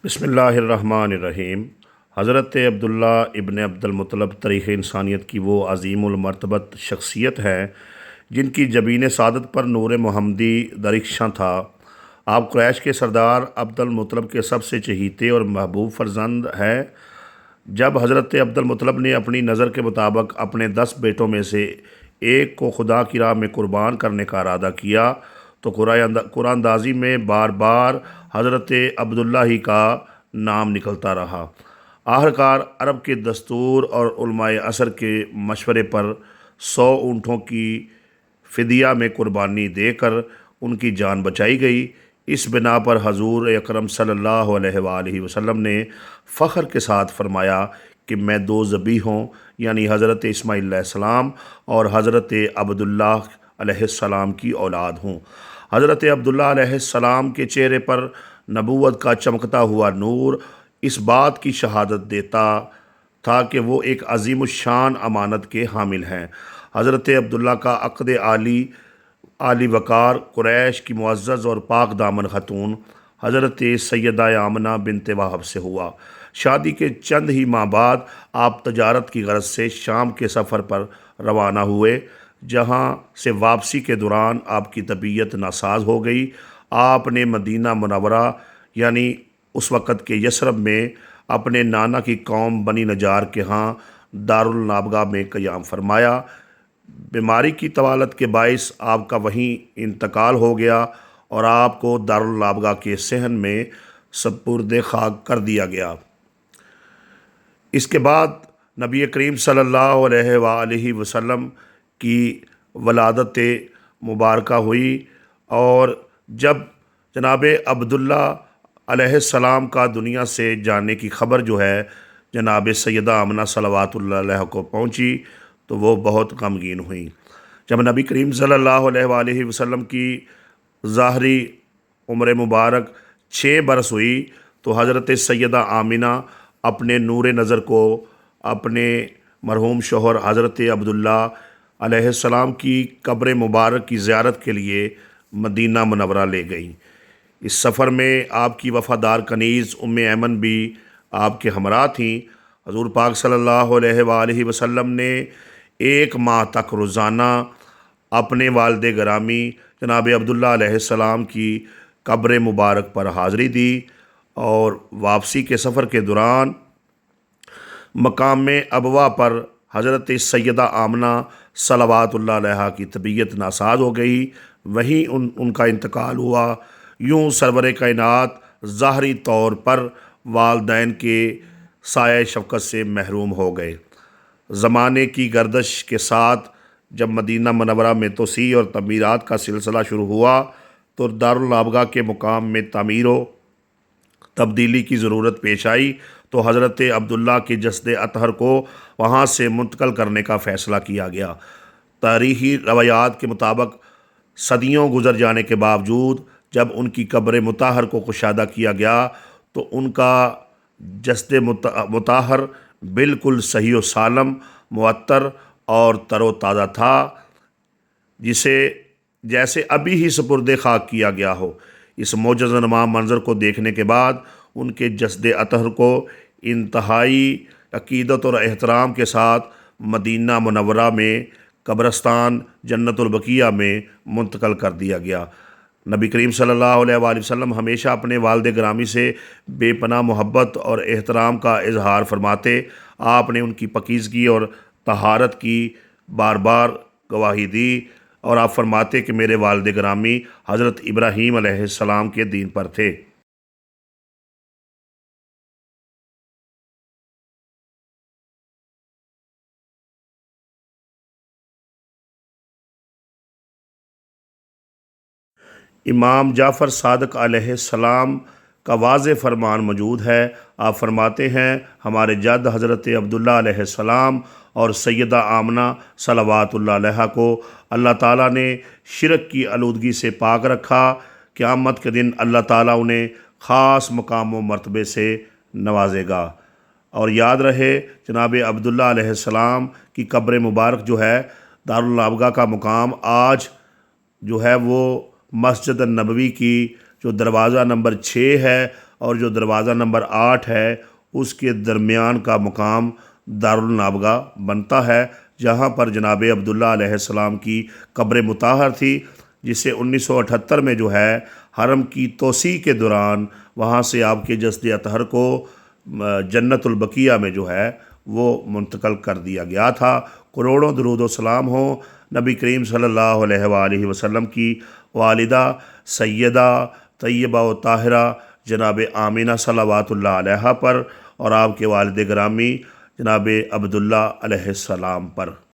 بسم اللہ الرحمن الرحیم۔ حضرت عبداللہ ابن عبد المطلب تاریخ انسانیت کی وہ عظیم المرتبت شخصیت ہے جن کی جبین سعادت پر نور محمدی درخشاں تھا۔ آپ قریش کے سردار عبد المطلب کے سب سے چہیتے اور محبوب فرزند ہے۔ جب حضرت عبد المطلب نے اپنی نظر کے مطابق اپنے 10 بیٹوں میں سے ایک کو خدا کی راہ میں قربان کرنے کا ارادہ کیا تو قرآن اندازی میں بار بار حضرت عبداللہ ہی کا نام نکلتا رہا۔ آخرکار عرب کے دستور اور علماء عصر کے مشورے پر 100 اونٹوں کی فدیہ میں قربانی دے کر ان کی جان بچائی گئی۔ اس بنا پر حضور اکرم صلی اللہ علیہ وآلہ وسلم نے فخر کے ساتھ فرمایا کہ میں 2 ذبیحوں یعنی حضرت اسماعیل علیہ السلام اور حضرت عبداللہ علیہ السلام کی اولاد ہوں۔ حضرت عبداللہ علیہ السلام کے چہرے پر نبوت کا چمکتا ہوا نور اس بات کی شہادت دیتا تھا کہ وہ ایک عظیم الشان امانت کے حامل ہیں۔ حضرت عبداللہ کا عقد عالی وقار قریش کی معزز اور پاک دامن خاتون حضرت سیدہ آمنہ بنت وہب سے ہوا۔ شادی کے چند ہی ماہ بعد آپ تجارت کی غرض سے شام کے سفر پر روانہ ہوئے، جہاں سے واپسی کے دوران آپ کی طبیعت ناساز ہو گئی۔ آپ نے مدینہ منورہ یعنی اس وقت کے یثرب میں اپنے نانا کی قوم بنی نجار کے ہاں دارالنابغہ میں قیام فرمایا۔ بیماری کی طوالت کے باعث آپ کا وہیں انتقال ہو گیا اور آپ کو دارالنابغہ کے صحن میں سپرد خاک کر دیا گیا۔ اس کے بعد نبی کریم صلی اللہ علیہ وآلہ وسلم کی ولادت مبارکہ ہوئی، اور جب جناب عبداللہ علیہ السلام کا دنیا سے جانے کی خبر جو ہے جناب سیدہ آمنہ صلوات اللہ علیہ کو پہنچی تو وہ بہت غمگین ہوئیں۔ جب نبی کریم صلی اللہ علیہ وآلہ وسلم کی ظاہری عمر مبارک 6 برس ہوئی تو حضرت سیدہ آمنہ اپنے نور نظر کو اپنے مرحوم شوہر حضرت عبداللہ علیہ السلام کی قبر مبارک کی زیارت کے لیے مدینہ منورہ لے گئیں۔ اس سفر میں آپ کی وفادار کنیز ام ایمن بھی آپ کے ہمراہ تھیں۔ حضور پاک صلی اللہ علیہ وآلہ وسلم نے 1 ماہ تک روزانہ اپنے والد گرامی جناب عبداللہ علیہ السلام کی قبر مبارک پر حاضری دی، اور واپسی کے سفر کے دوران مقام ابوا پر حضرت سیدہ آمنہ صلوات اللہ علیہ کی طبیعت ناساز ہو گئی، وہیں ان کا انتقال ہوا۔ یوں سرور کائنات ظاہری طور پر والدین کے سایہ شفقت سے محروم ہو گئے۔ زمانے کی گردش کے ساتھ جب مدینہ منورہ میں توسیع اور تعمیرات کا سلسلہ شروع ہوا تو دارالنابغہ کے مقام میں تعمیر و تبدیلی کی ضرورت پیش آئی، تو حضرت عبداللہ کے جسد اطہر کو وہاں سے منتقل کرنے کا فیصلہ کیا گیا۔ تاریخی روایات کے مطابق صدیوں گزر جانے کے باوجود جب ان کی قبر مطہر کو کشادہ کیا گیا تو ان کا جسد مطہر بالکل صحیح و سالم، معطر اور تر و تازہ تھا، جیسے ابھی ہی سپرد خاک کیا گیا ہو۔ اس معجزہ نما منظر کو دیکھنے کے بعد ان کے جسد اطہر کو انتہائی عقیدت اور احترام کے ساتھ مدینہ منورہ میں قبرستان جنت البقیع میں منتقل کر دیا گیا۔ نبی کریم صلی اللہ علیہ وآلہ وسلم ہمیشہ اپنے والد گرامی سے بے پناہ محبت اور احترام کا اظہار فرماتے۔ آپ نے ان کی پاکیزگی اور طہارت کی بار بار گواہی دی، اور آپ فرماتے کہ میرے والد گرامی حضرت ابراہیم علیہ السلام کے دین پر تھے۔ امام جعفر صادق علیہ السلام کا واضح فرمان موجود ہے۔ آپ فرماتے ہیں ہمارے جد حضرت عبداللہ علیہ السلام اور سیدہ آمنہ صلوات اللہ علیہ کو اللہ تعالیٰ نے شرک کی آلودگی سے پاک رکھا۔ قیامت کے دن اللہ تعالیٰ انہیں خاص مقام و مرتبے سے نوازے گا۔ اور یاد رہے جناب عبداللہ علیہ السلام کی قبر مبارک جو ہے دارالنابغہ کا مقام آج جو ہے وہ مسجد النبوی کی جو دروازہ نمبر 6 ہے اور جو دروازہ نمبر 8 ہے اس کے درمیان کا مقام دارالنابغہ بنتا ہے، جہاں پر جناب عبداللہ علیہ السلام کی قبر مطہر تھی، جسے 1978 میں جو ہے حرم کی توسیع کے دوران وہاں سے آپ کے جسد اطہر کو جنت البقیہ میں جو ہے وہ منتقل کر دیا گیا تھا۔ کروڑوں درود و سلام ہوں نبی کریم صلی اللہ علیہ وآلہ وسلم کی والدہ سیدہ طیبہ و طاہرہ جناب آمینہ صلوات اللہ علیہ پر، اور آپ کے والد گرامی جناب عبداللہ علیہ السلام پر۔